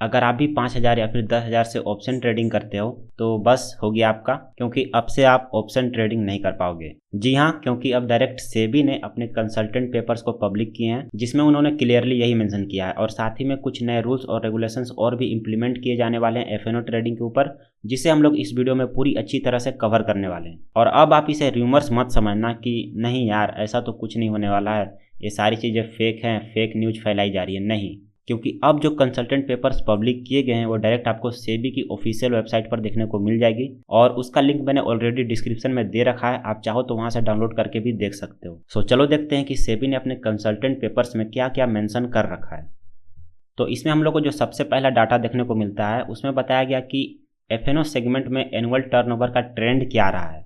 अगर आप भी 5,000 या फिर 10,000 से ऑप्शन ट्रेडिंग करते हो तो बस हो गया आपका, क्योंकि अब से आप ऑप्शन ट्रेडिंग नहीं कर पाओगे। जी हाँ, क्योंकि अब डायरेक्ट सेबी ने अपने कंसल्टेंट पेपर्स को पब्लिक किए हैं, जिसमें उन्होंने क्लियरली यही मेंशन किया है और साथ ही में कुछ नए रूल्स और रेगुलेशंस और भी इंप्लीमेंट किए जाने वाले हैं एफएनओ ट्रेडिंग के ऊपर, जिसे हम लोग इस वीडियो में पूरी अच्छी तरह से कवर करने वाले हैं। और अब आप इसे रूमर्स मत समझना कि नहीं यार ऐसा तो कुछ नहीं होने वाला है, ये सारी चीज़ें फेक हैं, फेक न्यूज फैलाई जा रही है। नहीं, क्योंकि अब जो कंसल्टेंट पेपर्स पब्लिक किए गए हैं वो डायरेक्ट आपको सेबी की ऑफिशियल वेबसाइट पर देखने को मिल जाएगी और उसका लिंक मैंने ऑलरेडी डिस्क्रिप्शन में दे रखा है, आप चाहो तो वहां से डाउनलोड करके भी देख सकते हो। सो चलो देखते हैं कि सेबी ने अपने कंसल्टेंट पेपर्स में क्या क्या मेंशन कर रखा है। तो इसमें हम लोग को जो सबसे पहला डाटा देखने को मिलता है उसमें बताया गया कि एफएनओ सेगमेंट में एनुअल टर्नओवर का ट्रेंड क्या रहा है।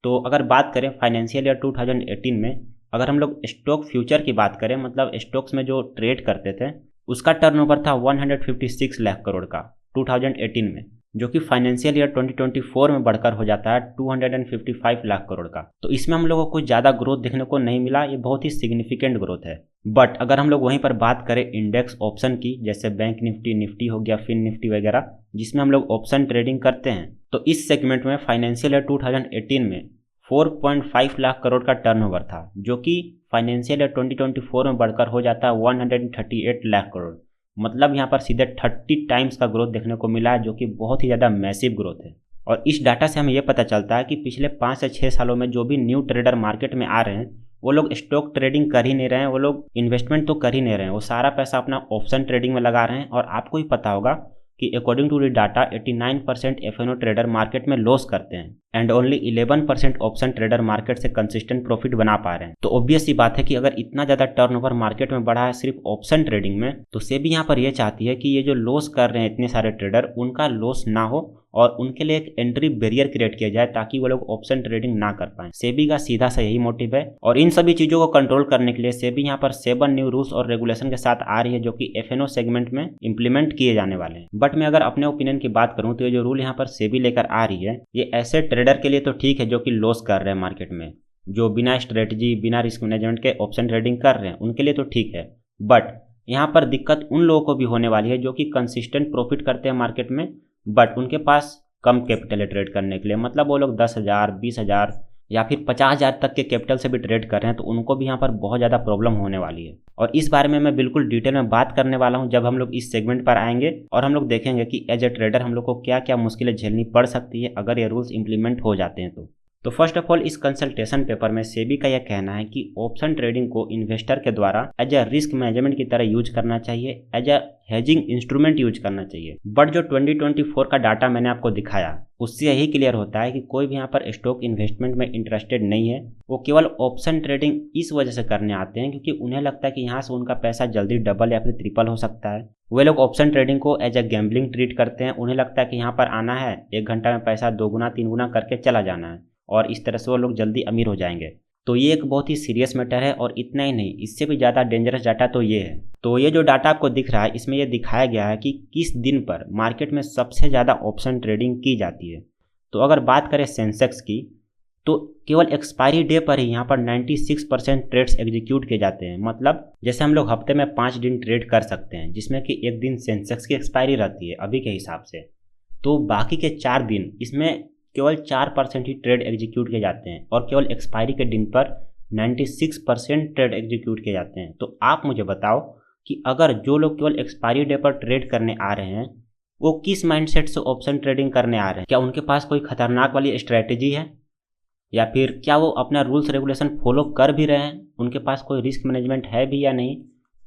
तो अगर बात करें फाइनेंशियल ईयर 2018 में, अगर हम लोग स्टॉक फ्यूचर की बात करें, मतलब स्टॉक्स में जो ट्रेड करते थे, उसका टर्नओवर था 156 लाख करोड़ का 2018 में, जो कि फाइनेंशियल ईयर 2024 में बढ़कर हो जाता है 255 लाख करोड़ का। तो इसमें हम लोगों को कुछ ज़्यादा ग्रोथ देखने को नहीं मिला, ये बहुत ही सिग्निफिकेंट ग्रोथ है। बट अगर हम लोग वहीं पर बात करें इंडेक्स ऑप्शन की, जैसे बैंक निफ्टी, निफ्टी हो गया, फिन निफ्टी वगैरह, जिसमें हम लोग ऑप्शन ट्रेडिंग करते हैं, तो इस सेगमेंट में फाइनेंशियल ईयर 2018 में 4.5 लाख करोड़ का टर्नओवर था, जो कि फाइनेंशियल ईयर 2024 में बढ़कर हो जाता है 138 लाख करोड़। मतलब यहाँ पर सीधे 30 टाइम्स का ग्रोथ देखने को मिला है, जो कि बहुत ही ज़्यादा मैसिव ग्रोथ है। और इस डाटा से हमें यह पता चलता है कि पिछले 5 से 6 सालों में जो भी न्यू ट्रेडर मार्केट में आ रहे हैं, वो लोग स्टॉक ट्रेडिंग कर ही नहीं रहे हैं, वो लोग इन्वेस्टमेंट तो कर ही नहीं रहे हैं, वो सारा पैसा अपना ऑप्शन ट्रेडिंग में लगा रहे हैं। और आपको ही पता होगा कि according to the data 89% FNO trader market में लॉस करते हैं and only 11% option trader market से कंसिस्टेंट प्रॉफिट बना पा रहे हैं। तो ऑब्वियस सी बात है कि अगर इतना ज़्यादा टर्नओवर मार्केट में बढ़ा है सिर्फ ऑप्शन ट्रेडिंग में, तो सेबी यहाँ पर यह चाहती है कि ये जो लॉस कर रहे हैं इतने सारे ट्रेडर, उनका लॉस ना हो और उनके लिए एक एंट्री बैरियर क्रिएट किया जाए ताकि वो लोग ऑप्शन ट्रेडिंग ना कर पाए। सेबी का सीधा सा यही मोटिव है और इन सभी चीज़ों को कंट्रोल करने के लिए सेबी यहाँ पर 7 न्यू रूल्स और रेगुलेशन के साथ आ रही है, जो कि एफएनओ सेगमेंट में इंप्लीमेंट किए जाने वाले हैं। बट मैं अगर अपने ओपिनियन की बात करूँ तो ये जो रूल यहाँ पर सेबी लेकर आ रही है, ये ऐसे ट्रेडर के लिए तो ठीक है जो कि लॉस कर रहे हैं मार्केट में, जो बिना स्ट्रेटजी, बिना रिस्क मैनेजमेंट के ऑप्शन ट्रेडिंग कर रहे हैं, उनके लिए तो ठीक है। बट यहाँ पर दिक्कत उन लोगों को भी होने वाली है जो कि कंसिस्टेंट प्रॉफिट करते हैं मार्केट में, बट उनके पास कम कैपिटल है ट्रेड करने के लिए। मतलब वो लोग 10,000, 20,000 या फिर 50,000 तक के कैपिटल से भी ट्रेड कर रहे हैं, तो उनको भी यहाँ पर बहुत ज़्यादा प्रॉब्लम होने वाली है। और इस बारे में मैं बिल्कुल डिटेल में बात करने वाला हूँ जब हम लोग इस सेगमेंट पर आएंगे और हम लोग देखेंगे कि एज ए ट्रेडर हम लोग को क्या क्या मुश्किलें झेलनी पड़ सकती है अगर ये रूल्स इंप्लीमेंट हो जाते हैं। तो फर्स्ट ऑफ ऑल इस कंसल्टेशन पेपर में सेबी का यह कहना है कि ऑप्शन ट्रेडिंग को इन्वेस्टर के द्वारा एज अ रिस्क मैनेजमेंट की तरह यूज करना चाहिए, as a hedging instrument use करना चाहिए। बट जो 2024 का डाटा मैंने आपको दिखाया उससे यही क्लियर होता है कि कोई भी यहाँ पर स्टॉक इन्वेस्टमेंट में इंटरेस्टेड नहीं है, वो केवल ऑप्शन ट्रेडिंग इस वजह से करने आते हैं क्योंकि उन्हें लगता है कि यहाँ से उनका पैसा जल्दी डबल या फिर ट्रिपल हो सकता है। वे लोग ऑप्शन ट्रेडिंग को एज अ गैम्बलिंग ट्रीट करते हैं, उन्हें लगता है कि यहाँ पर आना है, 1 घंटा में पैसा 2 गुना 3 गुना करके चला जाना है और इस तरह से वो लोग जल्दी अमीर हो जाएंगे। तो ये एक बहुत ही सीरियस मैटर है और इतना ही नहीं, इससे भी ज़्यादा डेंजरस डाटा तो ये है। तो ये जो डाटा आपको दिख रहा है इसमें ये दिखाया गया है कि किस दिन पर मार्केट में सबसे ज़्यादा ऑप्शन ट्रेडिंग की जाती है। तो अगर बात करें सेंसेक्स की, तो केवल एक्सपायरी डे पर ही यहाँ पर 96% ट्रेड्स एग्जीक्यूट किए जाते हैं। मतलब जैसे हम लोग हफ्ते में 5 दिन ट्रेड कर सकते हैं, जिसमें कि एक दिन सेंसेक्स की एक्सपायरी रहती है अभी के हिसाब से, तो बाकी के 4 दिन इसमें केवल 4% ही ट्रेड एग्जीक्यूट किए जाते हैं और केवल एक्सपायरी के दिन पर 96% ट्रेड एग्जीक्यूट किए जाते हैं। तो आप मुझे बताओ कि अगर जो लोग केवल एक्सपायरी डे पर ट्रेड करने आ रहे हैं, वो किस माइंडसेट से ऑप्शन ट्रेडिंग करने आ रहे हैं? क्या उनके पास कोई खतरनाक वाली स्ट्रेटेजी है या फिर क्या वो अपना रूल्स रेगुलेशन फॉलो कर भी रहे हैं? उनके पास कोई रिस्क मैनेजमेंट है भी या नहीं?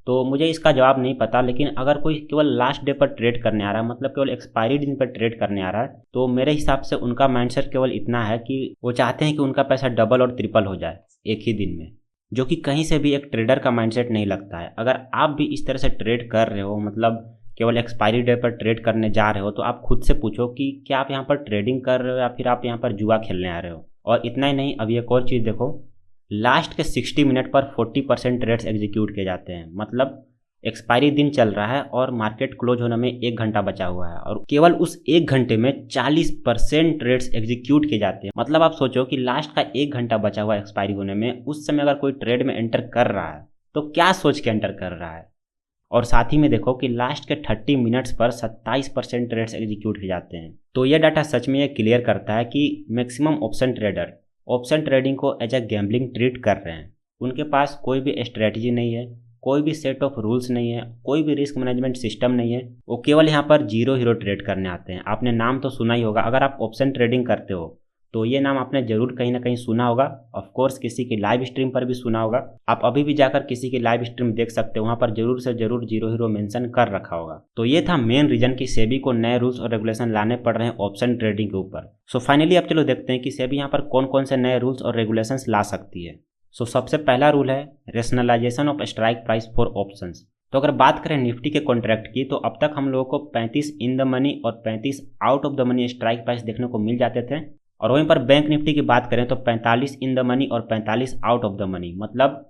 तो मुझे इसका जवाब नहीं पता, लेकिन अगर कोई केवल लास्ट डे पर ट्रेड करने आ रहा है, मतलब केवल एक्सपायरी दिन पर ट्रेड करने आ रहा है, तो मेरे हिसाब से उनका माइंडसेट केवल इतना है कि वो चाहते हैं कि उनका पैसा डबल और ट्रिपल हो जाए एक ही दिन में, जो कि कहीं से भी एक ट्रेडर का माइंडसेट नहीं लगता है। अगर आप भी इस तरह से ट्रेड कर रहे हो, मतलब केवल एक्सपायरी डे पर ट्रेड करने जा रहे हो, तो आप खुद से पूछो कि क्या आप यहाँ पर ट्रेडिंग कर रहे हो या फिर आप यहाँ पर जुआ खेलने आ रहे हो। और इतना ही नहीं, अब एक और चीज़ देखो, लास्ट के 60 मिनट पर 40% ट्रेड्स एग्जीक्यूट किए जाते हैं। मतलब एक्सपायरी दिन चल रहा है और मार्केट क्लोज होने में 1 घंटा बचा हुआ है और केवल उस 1 घंटे में 40% ट्रेड्स एग्जीक्यूट किए जाते हैं। मतलब आप सोचो कि लास्ट का 1 घंटा बचा हुआ है एक्सपायरी होने में, उस समय अगर कोई ट्रेड में एंटर कर रहा है तो क्या सोच के एंटर कर रहा है? और साथ ही में देखो कि लास्ट के 30 मिनट्स पर 27% ट्रेड्स एग्जीक्यूट किए जाते हैं। तो ये डाटा सच में ये क्लियर करता है कि maximum option trader option trading को एज ए गैम्बलिंग ट्रीट कर रहे हैं। उनके पास कोई भी स्ट्रेटजी नहीं है, कोई भी सेट ऑफ रूल्स नहीं है, कोई भी रिस्क मैनेजमेंट सिस्टम नहीं है। वो केवल यहाँ पर जीरो हीरो ट्रेड करने आते हैं। आपने नाम तो सुना ही होगा, अगर आप ऑप्शन ट्रेडिंग करते हो तो ये नाम आपने जरूर कहीं ना कहीं सुना होगा। ऑफ कोर्स किसी की लाइव स्ट्रीम पर भी सुना होगा। आप अभी भी जाकर किसी की लाइव स्ट्रीम देख सकते हो, वहाँ पर जरूर से जरूर जीरो हीरो मेंशन कर रखा होगा। तो ये था मेन रीजन कि सेबी को नए रूल्स और रेगुलेशन लाने पड़ रहे हैं ऑप्शन ट्रेडिंग के ऊपर। सो फाइनली अब चलो देखते हैं कि सेबी यहाँ पर कौन कौन से नए रूल्स और रेगुलेशंस ला सकती है। सो सबसे पहला रूल है rationalisation of strike price for options. तो अगर बात करें निफ्टी के कॉन्ट्रैक्ट की, तो अब तक हम लोगों को 35 इन द मनी और 35 out of the money strike price देखने को मिल जाते थे। और वहीं पर बैंक निफ्टी की बात करें तो 45 इन द मनी और 45 आउट ऑफ द मनी, मतलब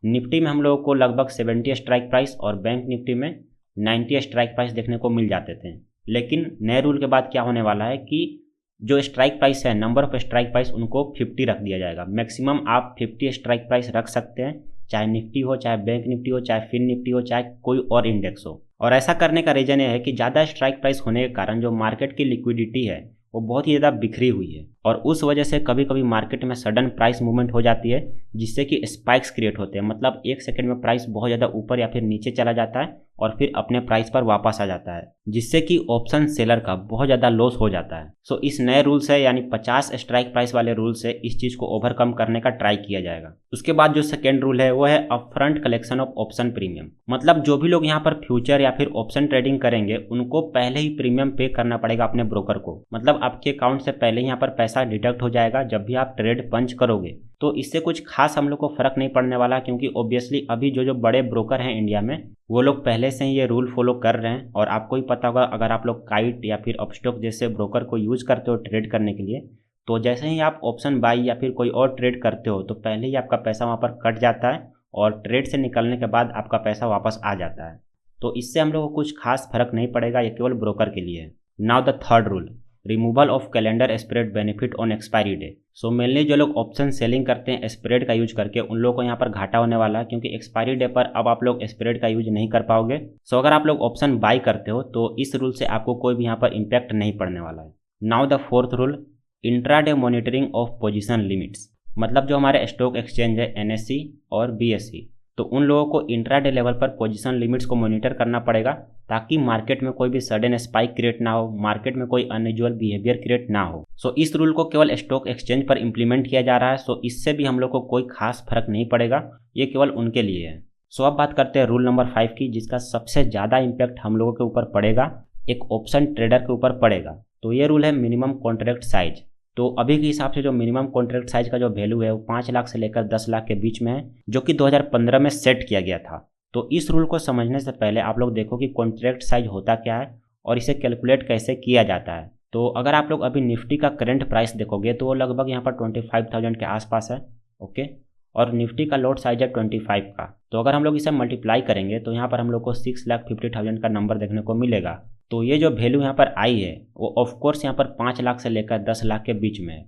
निफ्टी में हम लोगों को लगभग 70 स्ट्राइक प्राइस और बैंक निफ्टी में 90 स्ट्राइक प्राइस देखने को मिल जाते थे। लेकिन नए रूल के बाद क्या होने वाला है कि जो स्ट्राइक प्राइस है, नंबर ऑफ स्ट्राइक प्राइस, उनको 50 रख दिया जाएगा। मैक्सिमम आप 50 स्ट्राइक प्राइस रख सकते हैं, चाहे निफ्टी हो, चाहे बैंक निफ्टी हो, चाहे फिन निफ्टी हो, चाहे कोई और इंडेक्स हो। और ऐसा करने का रीजन ये है कि ज़्यादा स्ट्राइक प्राइस होने के कारण जो मार्केट की लिक्विडिटी है वो बहुत ही ज़्यादा बिखरी हुई है और उस वजह से कभी कभी मार्केट में सडन प्राइस मूवमेंट हो जाती है, जिससे कि स्पाइक्स क्रिएट होते हैं। मतलब एक सेकंड में प्राइस बहुत ज़्यादा ऊपर या फिर नीचे चला जाता है और फिर अपने प्राइस पर वापस आ जाता है, जिससे कि ऑप्शन सेलर का बहुत ज़्यादा लॉस हो जाता है। सो इस नए रूल से, यानी 50 स्ट्राइक प्राइस वाले रूल से, इस चीज़ को ओवरकम करने का ट्राई किया जाएगा। उसके बाद जो सेकेंड रूल है वो है upfront collection of option premium. मतलब जो भी लोग यहाँ पर फ्यूचर या फिर ऑप्शन ट्रेडिंग करेंगे उनको पहले ही प्रीमियम पे करना पड़ेगा अपने ब्रोकर को। मतलब आपके अकाउंट से पहले ही यहाँ पर पैसा डिडक्ट हो जाएगा जब भी आप ट्रेड पंच करोगे। तो इससे कुछ खास हम लोग को फर्क नहीं पड़ने वाला, क्योंकि ऑब्वियसली अभी जो बड़े ब्रोकर हैं इंडिया में वो लोग पहले से ही ये रूल फॉलो कर रहे हैं। और आपको ही पता होगा, अगर आप लोग काइट या फिर अपस्टॉक जैसे ब्रोकर को यूज करते हो ट्रेड करने के लिए, तो जैसे ही आप ऑप्शन बाई या फिर कोई और ट्रेड करते हो तो पहले ही आपका पैसा वहाँ पर कट जाता है और ट्रेड से निकलने के बाद आपका पैसा वापस आ जाता है। तो इससे हम लोग को कुछ खास फर्क नहीं पड़ेगा, ये केवल ब्रोकर के लिए है। Now the third rule, removal of calendar spread benefit on expiry day. So mainly जो लोग ऑप्शन सेलिंग करते हैं स्प्रेड का यूज करके, उन लोगों को यहाँ पर घाटा होने वाला है, क्योंकि एक्सपायरी डे पर अब आप लोग स्प्रेड का यूज नहीं कर पाओगे। सो अगर आप लोग ऑप्शन बाई करते हो तो इस रूल से आपको कोई भी यहाँ पर इम्पैक्ट नहीं पड़ने वाला है। Now the fourth rule, intraday monitoring of position limits. मतलब जो हमारे स्टॉक एक्सचेंज है NSE और BSE, तो उन लोगों को इंट्राडे लेवल पर पोजीशन लिमिट्स को मॉनिटर करना पड़ेगा, ताकि मार्केट में कोई भी सडन स्पाइक क्रिएट ना हो, मार्केट में कोई अनयूजुअल बिहेवियर क्रिएट ना हो। सो इस रूल को केवल स्टॉक एक्सचेंज पर इंप्लीमेंट किया जा रहा है। सो इससे भी हम लोग को कोई खास फर्क नहीं पड़ेगा, ये केवल उनके लिए है। सो अब बात करते हैं रूल नंबर 5 की, जिसका सबसे ज़्यादा इम्पैक्ट हम लोगों के ऊपर पड़ेगा, एक ऑप्शन ट्रेडर के ऊपर पड़ेगा। तो ये रूल है मिनिमम कॉन्ट्रैक्ट साइज। तो अभी के हिसाब से जो मिनिमम कॉन्ट्रैक्ट साइज का जो वैल्यू है वो 5 लाख से लेकर 10 लाख के बीच में है, जो कि 2015 में सेट किया गया था। तो इस रूल को समझने से पहले आप लोग देखो कि कॉन्ट्रैक्ट साइज होता क्या है और इसे कैलकुलेट कैसे किया जाता है। तो अगर आप लोग अभी निफ्टी का करंट प्राइस देखोगे तो वो लगभग यहाँ पर 25,000 के आसपास है, ओके। और निफ्टी का लॉट साइज है 25 का। तो अगर हम लोग इसे मल्टीप्लाई करेंगे तो यहाँ पर हम लोग को 6,50,000 का नंबर देखने को मिलेगा। तो ये जो वैल्यू यहाँ पर आई है वो ऑफ कोर्स यहाँ पर 5 लाख से लेकर 10 लाख के बीच में है।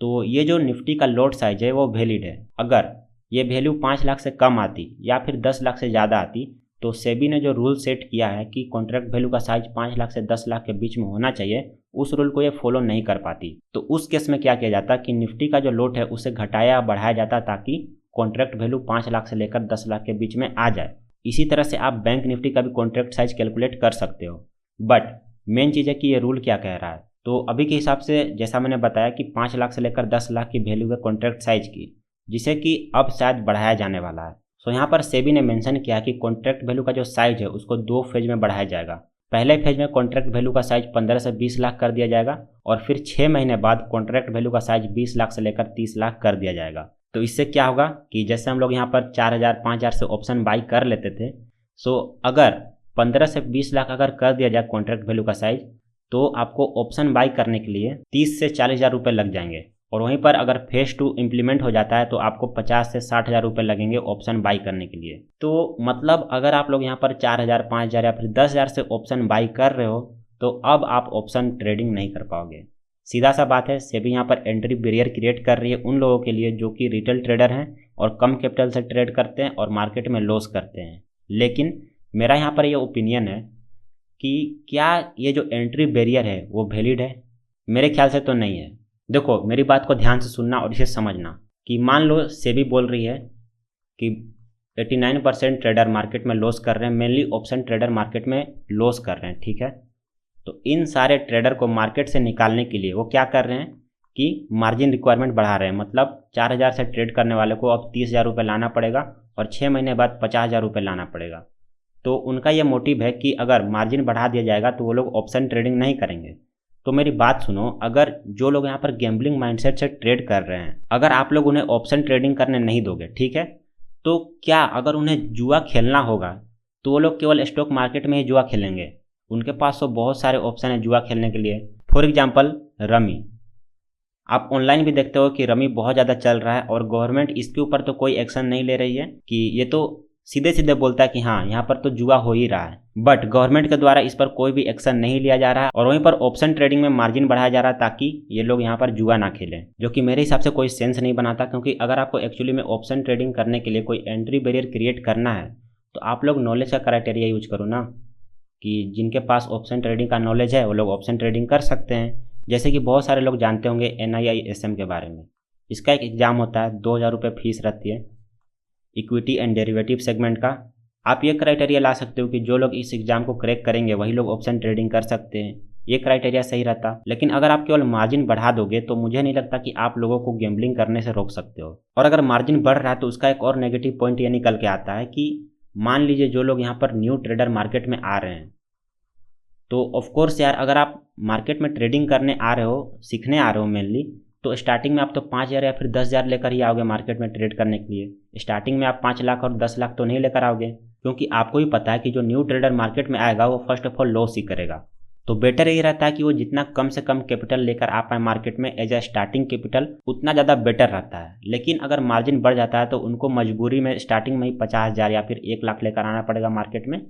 तो ये जो निफ्टी का लॉट साइज है वो वैलिड है। अगर ये वैल्यू 5 लाख से कम आती या फिर 10 लाख से ज़्यादा आती तो सेबी ने जो रूल सेट किया है कि कॉन्ट्रैक्ट वैल्यू का साइज 5 लाख से 10 लाख के बीच में होना चाहिए, उस रूल को ये फॉलो नहीं कर पाती। तो उस केस में क्या किया जाता कि निफ्टी का जो लॉट है उसे घटाया बढ़ाया जाता, ताकि कॉन्ट्रैक्ट वैल्यू 5 लाख से लेकर 10 लाख के बीच में आ जाए। इसी तरह से आप बैंक निफ्टी का भी कॉन्ट्रैक्ट साइज कैलकुलेट कर सकते हो। बट मेन चीज़ है कि ये रूल क्या कह रहा है। तो अभी के हिसाब से जैसा मैंने बताया कि 5 लाख से लेकर 10 लाख की वैल्यू है कॉन्ट्रैक्ट साइज की, जिसे कि अब शायद बढ़ाया जाने वाला है। सो यहाँ पर सेबी ने मेंशन किया कि कॉन्ट्रैक्ट वैल्यू का जो साइज है उसको 2 फेज में बढ़ाया जाएगा। पहले फेज में कॉन्ट्रैक्ट वैल्यू का साइज 15 से 20 लाख कर दिया जाएगा और फिर 6 महीने बाद कॉन्ट्रैक्ट वैल्यू का साइज 20 लाख से लेकर 30 लाख कर दिया जाएगा। तो इससे क्या होगा कि जैसे हम लोग यहाँ पर 4,000 5,000 से ऑप्शन बाई कर लेते थे, सो अगर 15 से 20 लाख अगर कर दिया जाए कॉन्ट्रैक्ट वैल्यू का साइज, तो आपको ऑप्शन बाई करने के लिए 30 से 40,000 रुपये लग जाएंगे। और वहीं पर अगर फेज 2 इम्प्लीमेंट हो जाता है तो आपको 50 से 60,000 रुपये लगेंगे ऑप्शन बाई करने के लिए। तो मतलब अगर आप लोग यहाँ पर 4,000 5,000 या फिर 10,000 से ऑप्शन बाई कर रहे हो तो अब आप ऑप्शन ट्रेडिंग नहीं कर पाओगे। सीधा सा बात है, सेबी यहाँ पर एंट्री बैरियर क्रिएट कर रही है उन लोगों के लिए जो कि रिटेल ट्रेडर हैं और कम कैपिटल से ट्रेड करते हैं और मार्केट में लॉस करते हैं। लेकिन मेरा यहाँ पर ये ओपिनियन है कि क्या ये जो एंट्री बैरियर है वो वैलिड है? मेरे ख्याल से तो नहीं है। देखो, मेरी बात को ध्यान से सुनना और इसे समझना कि मान लो सेबी बोल रही है कि 89% ट्रेडर मार्केट में लॉस कर रहे हैं, मेनली ऑप्शन ट्रेडर मार्केट में लॉस कर रहे हैं, ठीक है। तो इन सारे ट्रेडर को मार्केट से निकालने के लिए वो क्या कर रहे हैं कि मार्जिन रिक्वायरमेंट बढ़ा रहे हैं। मतलब 4,000 से ट्रेड करने वाले को अब 30,000 रुपये लाना पड़ेगा और 6 महीने बाद 50,000 रुपये लाना पड़ेगा। तो उनका ये मोटिव है कि अगर मार्जिन बढ़ा दिया जाएगा तो वो लोग ऑप्शन ट्रेडिंग नहीं करेंगे। तो मेरी बात सुनो, अगर जो लोग यहाँ पर गैम्बलिंग माइंडसेट से ट्रेड कर रहे हैं, अगर आप लोग उन्हें ऑप्शन ट्रेडिंग करने नहीं दोगे, ठीक है, तो क्या अगर उन्हें जुआ खेलना होगा तो वो लोग केवल स्टॉक मार्केट में ही जुआ खेलेंगे? उनके पास तो बहुत सारे ऑप्शन है जुआ खेलने के लिए। फॉर एग्जाम्पल रमी, आप ऑनलाइन भी देखते हो कि रमी बहुत ज़्यादा चल रहा है और गवर्नमेंट इसके ऊपर तो कोई एक्शन नहीं ले रही है कि ये तो सीधे सीधे बोलता है कि हाँ यहाँ पर तो जुआ हो ही रहा है, बट गवर्नमेंट के द्वारा इस पर कोई भी एक्शन नहीं लिया जा रहा है और वहीं पर ऑप्शन ट्रेडिंग में मार्जिन बढ़ाया जा रहा है ताकि ये लोग यहाँ पर जुआ ना खेलें, जो कि मेरे हिसाब से कोई सेंस नहीं बनाता। क्योंकि अगर आपको एक्चुअली में ऑप्शन ट्रेडिंग करने के लिए कोई एंट्री बैरियर क्रिएट करना है तो आप लोग नॉलेज का क्राइटेरिया यूज करो ना, कि जिनके पास ऑप्शन ट्रेडिंग का नॉलेज है वो लोग ऑप्शन ट्रेडिंग कर सकते हैं। जैसे कि बहुत सारे लोग जानते होंगे NIISM के बारे में। इसका एक एग्ज़ाम होता है, 2,000 रुपये फीस रहती है, इक्विटी एंड डेरिवेटिव सेगमेंट का। आप ये क्राइटेरिया ला सकते हो कि जो लोग इस एग्ज़ाम को क्रैक करेंगे वही लोग ऑप्शन ट्रेडिंग कर सकते हैं। ये क्राइटेरिया सही रहता। लेकिन अगर आप केवल मार्जिन बढ़ा दोगे तो मुझे नहीं लगता कि आप लोगों को गैम्बलिंग करने से रोक सकते हो। और अगर मार्जिन बढ़ रहा है तो उसका एक और नेगेटिव पॉइंट ये निकल के आता है कि मान लीजिए जो लोग यहाँ पर न्यू ट्रेडर मार्केट में आ रहे हैं, तो ऑफकोर्स यार, अगर आप मार्केट में ट्रेडिंग करने आ रहे हो, सीखने आ रहे हो मेनली, तो स्टार्टिंग में आप तो 5,000 या फिर 10,000 लेकर ही आओगे मार्केट में ट्रेड करने के लिए। स्टार्टिंग में आप 5 लाख और 10 लाख तो नहीं लेकर आओगे, क्योंकि आपको भी पता है कि जो न्यू ट्रेडर मार्केट में आएगा वो फर्स्ट ऑफ ऑल लॉस ही करेगा। तो बेटर यही रहता है कि वो जितना कम से कम कैपिटल लेकर आ पाए मार्केट में एज ए स्टार्टिंग कैपिटल, उतना ज़्यादा बेटर रहता है। लेकिन अगर मार्जिन बढ़ जाता है तो उनको मजबूरी में स्टार्टिंग में ही 50,000 या फिर 1 लाख लेकर आना पड़ेगा मार्केट में,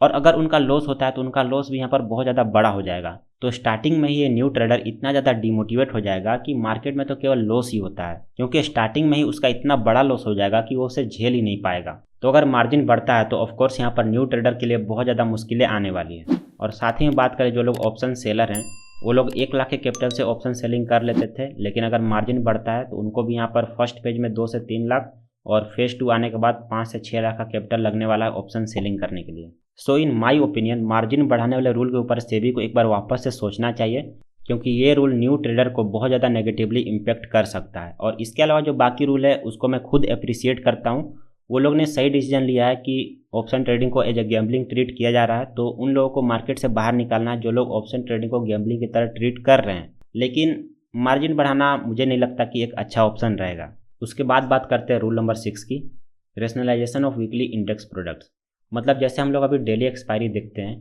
और अगर उनका लॉस होता है तो उनका लॉस भी यहाँ पर बहुत ज़्यादा बड़ा हो जाएगा। तो स्टार्टिंग में ही ये न्यू ट्रेडर इतना ज़्यादा डिमोटिवेट हो जाएगा कि मार्केट में तो केवल लॉस ही होता है, क्योंकि स्टार्टिंग में ही उसका इतना बड़ा लॉस हो जाएगा कि वो उसे झेल ही नहीं पाएगा। तो अगर मार्जिन बढ़ता है तो ऑफकोर्स यहाँ पर न्यू ट्रेडर के लिए बहुत ज़्यादा मुश्किलें आने वाली हैं। और साथ ही में बात करें जो लोग ऑप्शन सेलर हैं, वो लोग 1 लाख के कैपिटल से ऑप्शन सेलिंग कर लेते थे, लेकिन अगर मार्जिन बढ़ता है तो उनको भी यहाँ पर फर्स्ट पेज में 2 से 3 लाख और फेज 2 आने के बाद 5 से 6 लाख का कैपिटल लगने वाला है ऑप्शन सेलिंग करने के लिए। सो इन माई ओपिनियन, मार्जिन बढ़ाने वाले रूल के ऊपर सेबी को एक बार वापस से सोचना चाहिए, क्योंकि ये रूल न्यू ट्रेडर को बहुत ज़्यादा नेगेटिवली इम्पेक्ट कर सकता है। और इसके अलावा जो बाकी रूल है उसको मैं खुद अप्रिशिएट करता हूँ। वो लोग ने सही डिसीजन लिया है कि ऑप्शन ट्रेडिंग को एज ए गैम्बलिंग ट्रीट किया जा रहा है, तो उन लोगों को मार्केट से बाहर निकालना है जो लोग ऑप्शन ट्रेडिंग को गैम्बलिंग की तरह ट्रीट कर रहे हैं। लेकिन मार्जिन बढ़ाना मुझे नहीं लगता कि एक अच्छा ऑप्शन रहेगा। उसके बाद बात करते हैं रूल नंबर 6 की, rationalisation of weekly index products. मतलब जैसे हम लोग अभी डेली एक्सपायरी देखते हैं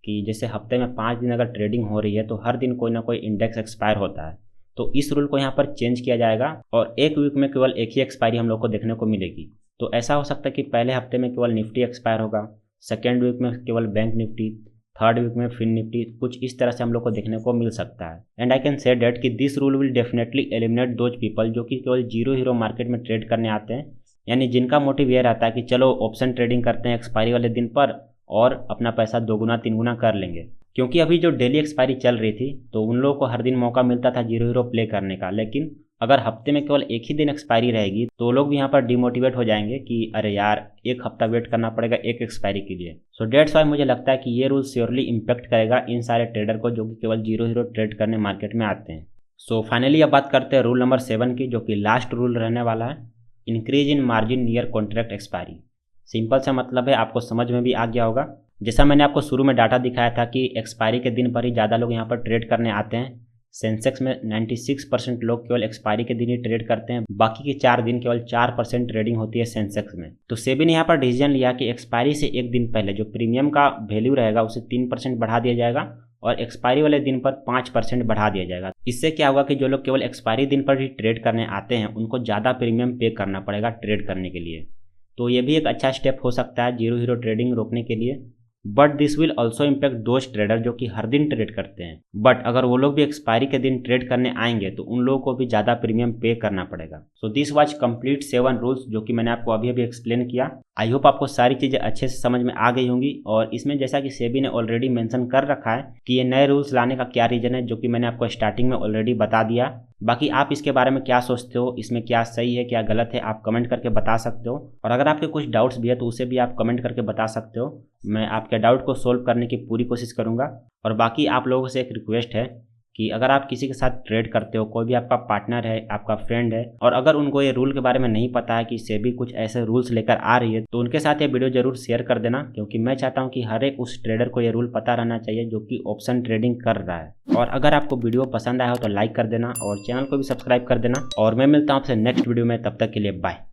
कि जैसे हफ्ते में 5 दिन अगर ट्रेडिंग हो रही है तो हर दिन कोई ना कोई इंडेक्स एक्सपायर होता है। तो इस रूल को यहाँ पर चेंज किया जाएगा और एक वीक में केवल एक ही एक्सपायरी हम लोग को देखने को मिलेगी। तो ऐसा हो सकता है कि पहले हफ्ते में केवल निफ्टी एक्सपायर होगा, सेकेंड वीक में केवल बैंक निफ्टी, थर्ड वीक में फिन निफ्टी, कुछ इस तरह से हम लोग को देखने को मिल सकता है। And I can say that कि this rule will definitely eliminate those people जो कि केवल जीरो हीरो मार्केट में ट्रेड करने आते हैं, यानी जिनका मोटिव ये रहता है कि चलो ऑप्शन ट्रेडिंग करते हैं एक्सपायरी वाले दिन पर और अपना पैसा 2 गुना 3 गुना कर लेंगे। क्योंकि अभी जो डेली एक्सपायरी चल रही थी तो उन लोगों को हर दिन मौका मिलता था जीरो हीरो प्ले करने का, लेकिन अगर हफ्ते में केवल एक ही दिन एक्सपायरी रहेगी तो लोग भी यहाँ पर डिमोटिवेट हो जाएंगे कि अरे यार 1 हफ्ता वेट करना पड़ेगा एक एक्सपायरी के लिए। सो डेट्स वाई मुझे लगता है कि ये रूल श्योरली इम्पेक्ट करेगा इन सारे ट्रेडर को जो कि केवल जीरो हीरो ट्रेड करने मार्केट में आते हैं। सो फाइनली अब बात करते हैं रूल नंबर 7 की, जो कि लास्ट रूल रहने वाला है, increase in margin near contract expiry. Simple सा मतलब है, आपको समझ में भी आ गया होगा। जैसा मैंने आपको शुरू में डाटा दिखाया था कि एक्सपायरी के दिन पर ही ज़्यादा लोग यहाँ पर ट्रेड करने आते हैं। सेंसेक्स में 96% लोग केवल एक्सपायरी के दिन ही ट्रेड करते हैं, बाकी के 4 दिन केवल 4% ट्रेडिंग होती है सेंसेक्स में। तो सेबी ने यहाँ पर डिसीजन लिया कि एक्सपायरी से एक दिन पहले जो प्रीमियम का वैल्यू रहेगा उसे 3% बढ़ा दिया जाएगा और एक्सपायरी वाले दिन पर 5% बढ़ा दिया जाएगा। इससे क्या होगा कि जो लोग केवल एक्सपायरी दिन पर ही ट्रेड करने आते हैं उनको ज़्यादा प्रीमियम पे करना पड़ेगा ट्रेड करने के लिए। तो ये भी एक अच्छा स्टेप हो सकता है जीरो हीरो ट्रेडिंग रोकने के लिए। But this will also impact those trader जो कि हर दिन ट्रेड करते हैं। बट अगर वो लोग भी एक्सपायरी के दिन ट्रेड करने आएंगे तो उन लोगों को भी ज़्यादा प्रीमियम पे करना पड़ेगा। So this was complete 7 rules जो कि मैंने आपको अभी अभी एक्सप्लेन किया। आई होप आपको सारी चीज़ें अच्छे से समझ में आ गई होंगी। और इसमें जैसा कि सेबी ने ऑलरेडी मेंशन कर रखा है कि ये नए रूल्स लाने का क्या रीज़न है, जो कि मैंने आपको स्टार्टिंग में ऑलरेडी बता दिया। बाकी आप इसके बारे में क्या सोचते हो, इसमें क्या सही है क्या गलत है, आप कमेंट करके बता सकते हो। और अगर आपके कुछ डाउट्स भी है तो उसे भी आप कमेंट करके बता सकते हो। मैं आपके डाउट को सोल्व करने की पूरी कोशिश करूँगा। और बाकी आप लोगों से एक रिक्वेस्ट है कि अगर आप किसी के साथ ट्रेड करते हो, कोई भी आपका पार्टनर है, आपका फ्रेंड है, और अगर उनको ये रूल के बारे में नहीं पता है कि सेबी कुछ ऐसे रूल्स लेकर आ रही है, तो उनके साथ ये वीडियो जरूर शेयर कर देना। क्योंकि मैं चाहता हूँ कि हर एक उस ट्रेडर को ये रूल पता रहना चाहिए जो कि ऑप्शन ट्रेडिंग कर रहा है। और अगर आपको वीडियो पसंद आया हो तो लाइक कर देना और चैनल को भी सब्सक्राइब कर देना। और मैं मिलता हूँ आपसे नेक्स्ट वीडियो में, तब तक के लिए बाय।